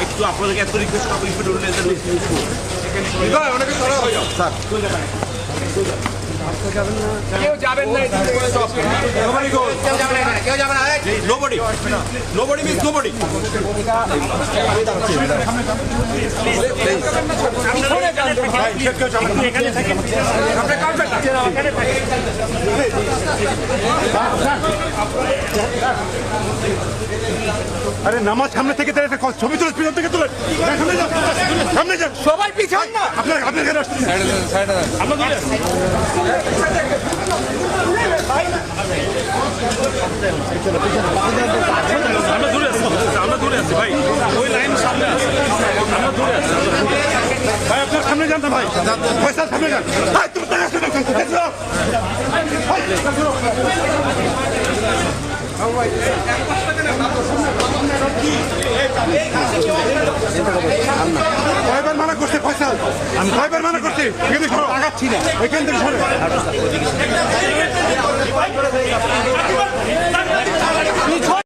একটু আপনাদেরকে এত রিকোয়েস্ট করবো কেউ যাবেন না, কেউ যাবে না, nobody means nobody. আরে নামাজ সামনে থেকে দাঁড়িয়ে ছবি তুলে পিছন থেকে তুলে সামনে যান সবাই পিছন না, আপনার কেন আসছেন? আমরা দূরে আছি ভাই, ওই লাইন সামনে আছে, আমরা দূরে আছি। ভাই আপনার সামনে যান না ভাই, পয়সা সামনে যান। ভাই তুমি টাকা শুনে কয়বার মানা করছে ফয়সাল, আমি কয়বার মানা করছি এখানে আগাচ্ছি না, এখান থেকে সরে